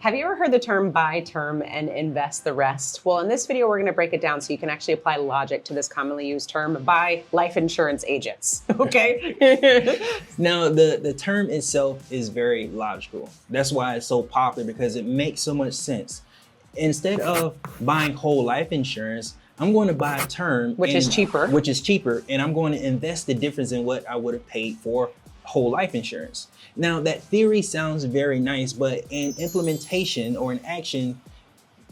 Have you ever heard the term buy term and invest the rest? Well, in this video, we're going to break it down so you can actually apply logic to this commonly used term by life insurance agents, okay? Now, the term itself is very logical. That's why it's so popular, because it makes so much sense. Instead of buying whole life insurance, I'm going to buy a term. Which is cheaper, and I'm going to invest the difference in what I would have paid for whole life insurance. Now, that theory sounds very nice, but in implementation or in action,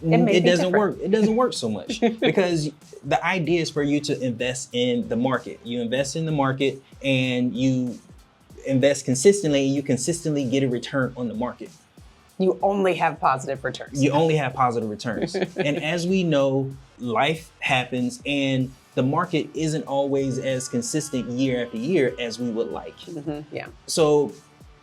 it doesn't work. It doesn't work so much because the idea is for you to invest in the market. You invest in the market and you invest consistently, and you consistently get a return on the market. You only have positive returns. You only have positive returns. And as we know, life happens and the market isn't always as consistent year after year as we would like. Yeah. So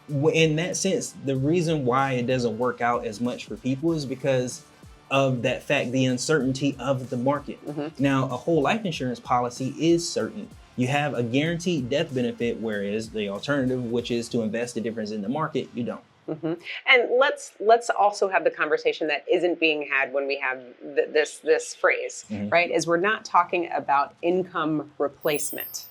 in that sense, the reason why it doesn't work out as much for people is because of that fact, the uncertainty of the market. Now, a whole life insurance policy is certain. You have a guaranteed death benefit, whereas the alternative, which is to invest the difference in the market, you don't. And let's also have the conversation that isn't being had when we have this phrase, right? Is we're not talking about income replacement.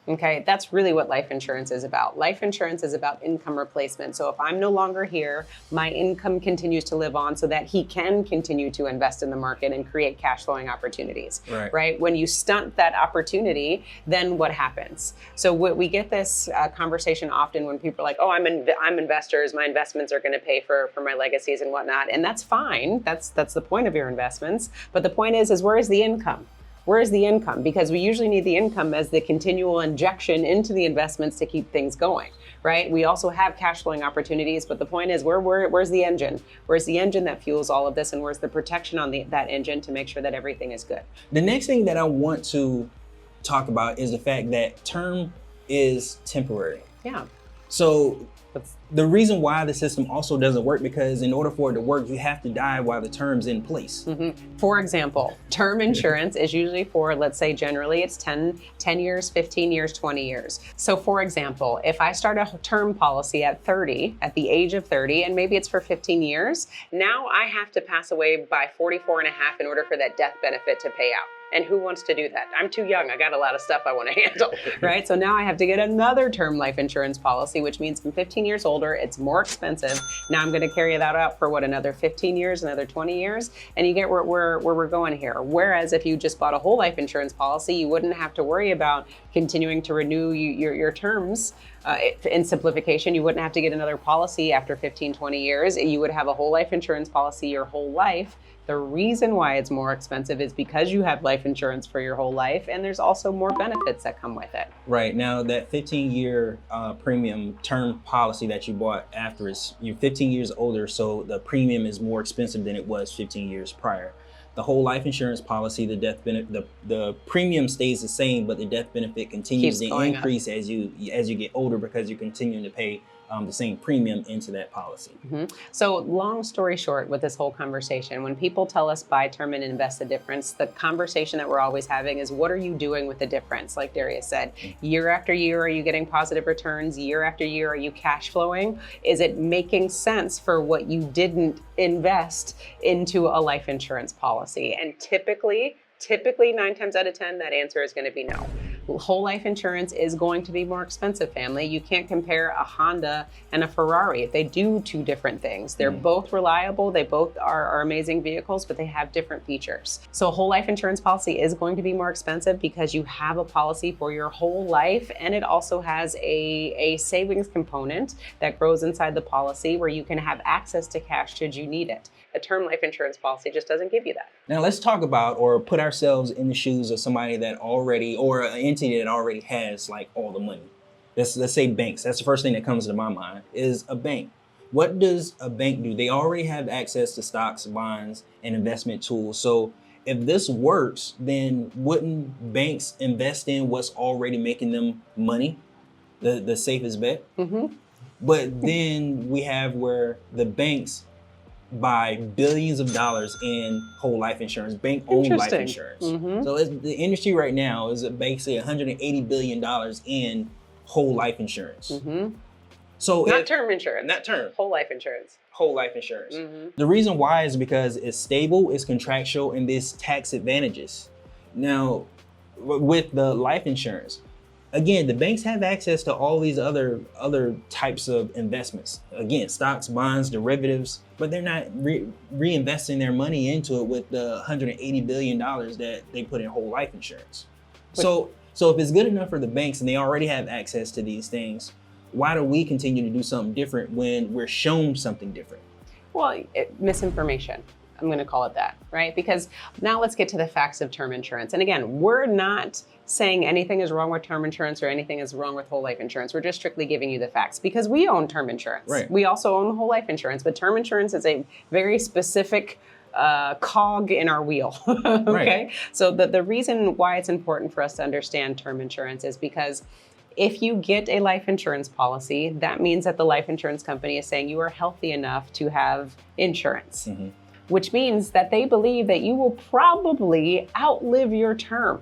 Okay, that's really what life insurance is about. Life insurance is about income replacement. So if I'm no longer here, my income continues to live on so that he can continue to invest in the market and create cash flowing opportunities, right? When you stunt that opportunity, then what happens? So we get this conversation often when people are like, oh, I'm investors, my investments are going to pay for my legacies and whatnot. And that's fine. That's the point of your investments. But the point is where is the income? Where is the income? Because we usually need the income as the continual injection into the investments to keep things going, right? We also have cash flowing opportunities, but the point is where's the engine? Where's the engine that fuels all of this, and where's the protection on that engine to make sure that everything is good? The next thing that I want to talk about is the fact that term is temporary. Yeah. So the reason why the system also doesn't work, because in order for it to work, you have to die while the term's in place. For example, term insurance is usually for, let's say generally it's 10 years, 15 years, 20 years. So for example, if I start a term policy at 30, at the age of 30, and maybe it's for 15 years, now I have to pass away by 44 and a half in order for that death benefit to pay out. And who wants to do that? I'm too young. I got a lot of stuff I want to handle, right? So now I have to get another term life insurance policy, which means I'm 15 years older. It's more expensive. Now I'm going to carry that out for another 15 years, another 20 years. And you get where we're going here. Whereas if you just bought a whole life insurance policy, you wouldn't have to worry about continuing to renew your terms. In simplification, you wouldn't have to get another policy after 15, 20 years. You would have a whole life insurance policy your whole life. The reason why it's more expensive is because you have life insurance for your whole life, and there's also more benefits that come with it. Right. Now, that 15-year premium term policy that you bought after you're 15 years older, so the premium is more expensive than it was 15 years prior. The whole life insurance policy, the death benefit, the premium stays the same, but the death benefit continues to increase as you get older, because you're continuing to pay the same premium into that policy. So long story short with this whole conversation, when people tell us buy term and invest the difference, the conversation that we're always having is, what are you doing with the difference? Like Darius said, year after year, are you getting positive returns? Year after year, are you cash flowing? Is it making sense for what you didn't invest into a life insurance policy? And typically 9 times out of 10, that answer is going to be no. Whole life insurance is going to be more expensive, family. You can't compare a Honda and a Ferrari. They do two different things. They're both reliable. They both are amazing vehicles, but they have different features. So a whole life insurance policy is going to be more expensive because you have a policy for your whole life, and it also has a savings component that grows inside the policy where you can have access to cash should you need it. A term life insurance policy just doesn't give you that. Now let's talk about, or put ourselves in the shoes of somebody that already, or an entity that already has like all the money. Let's say banks. That's the first thing that comes to my mind is a bank. What does a bank do? They already have access to stocks, bonds, and investment tools. So if this works, then wouldn't banks invest in what's already making them money? The safest bet. But then we have where the banks buy billions of dollars in whole life insurance, bank-owned life insurance. So the industry right now is basically $180 billion in whole life insurance. So Not term insurance. Not term. Whole life insurance. Whole life insurance. The reason why is because it's stable, it's contractual, and there's tax advantages. Now, with the life insurance, again, the banks have access to all these other types of investments. Again, stocks, bonds, derivatives, but they're not reinvesting their money into it with the $180 billion that they put in whole life insurance. So if it's good enough for the banks and they already have access to these things, why do we continue to do something different when we're shown something different? Well, misinformation. I'm going to call it that, right? Because now let's get to the facts of term insurance. And again, we're not saying anything is wrong with term insurance or anything is wrong with whole life insurance. We're just strictly giving you the facts because we own term insurance. Right. We also own whole life insurance, but term insurance is a very specific cog in our wheel. Okay. Right. So the reason why it's important for us to understand term insurance is because if you get a life insurance policy, that means that the life insurance company is saying you are healthy enough to have insurance, which means that they believe that you will probably outlive your term,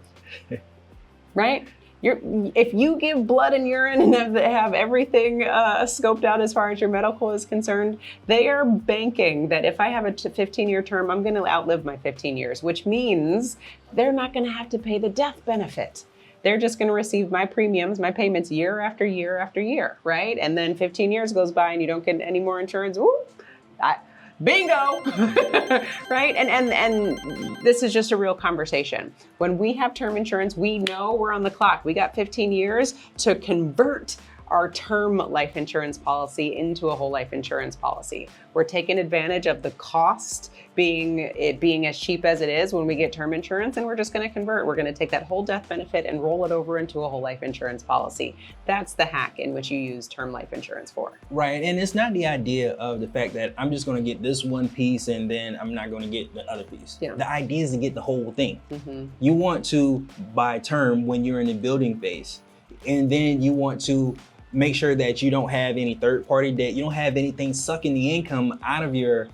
right? If you give blood and urine and have everything scoped out as far as your medical is concerned, they are banking that if I have a 15-year term, I'm going to outlive my 15 years, which means they're not going to have to pay the death benefit. They're just going to receive my premiums, my payments year after year after year, right? And then 15 years goes by and you don't get any more insurance. Ooh, bingo, right? And this is just a real conversation. When we have term insurance, we know we're on the clock. We got 15 years to convert our term life insurance policy into a whole life insurance policy. We're taking advantage of the cost being as cheap as it is when we get term insurance, and we're just going to convert. We're going to take that whole death benefit and roll it over into a whole life insurance policy. That's the hack in which you use term life insurance for. Right, and it's not the idea of the fact that I'm just going to get this one piece and then I'm not going to get the other piece. Yeah. The idea is to get the whole thing. You want to buy term when you're in the building phase, and then you want to make sure that you don't have any third-party debt. You don't have anything sucking the income out of your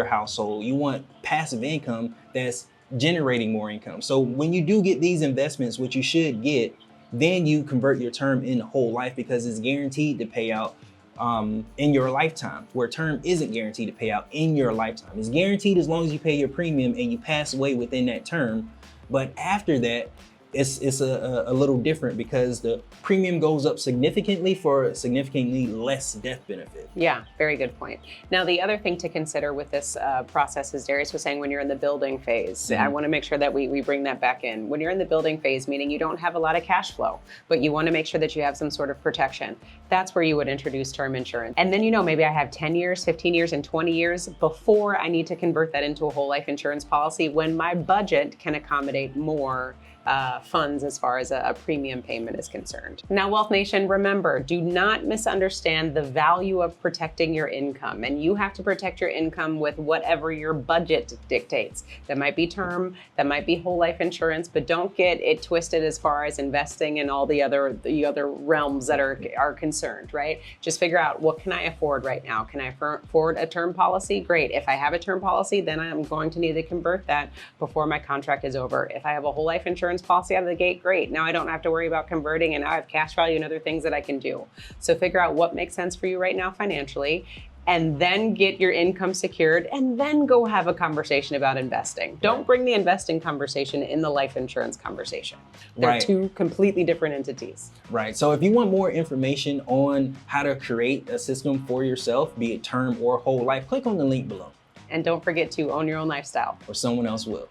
household. You want passive income that's generating more income. So when you do get these investments, which you should get, then you convert your term into whole life because it's guaranteed to pay out in your lifetime, where term isn't guaranteed to pay out in your lifetime. It's guaranteed as long as you pay your premium and you pass away within that term. But after that, it's a little different because the premium goes up significantly for a significantly less death benefit. Yeah, very good point. Now, the other thing to consider with this process, as Darius was saying, when you're in the building phase, I want to make sure that we bring that back in. When you're in the building phase, meaning you don't have a lot of cash flow, but you want to make sure that you have some sort of protection, that's where you would introduce term insurance. And then, maybe I have 10 years, 15 years, and 20 years before I need to convert that into a whole life insurance policy when my budget can accommodate more funds as far as a premium payment is concerned. Now, Wealth Nation, remember, do not misunderstand the value of protecting your income. And you have to protect your income with whatever your budget dictates. That might be term, that might be whole life insurance, but don't get it twisted as far as investing and all the other realms that are concerned, right? Just figure out, what can I afford right now? Can I afford a term policy? Great. If I have a term policy, then I'm going to need to convert that before my contract is over. If I have a whole life insurance policy out of the gate, great. Now I don't have to worry about converting, and now I have cash value and other things that I can do. So figure out what makes sense for you right now financially, and then get your income secured, and then go have a conversation about investing. Don't bring the investing conversation in the life insurance conversation. They're two completely different entities. Right. So if you want more information on how to create a system for yourself, be it term or whole life, click on the link below. And don't forget to own your own lifestyle. Or someone else will.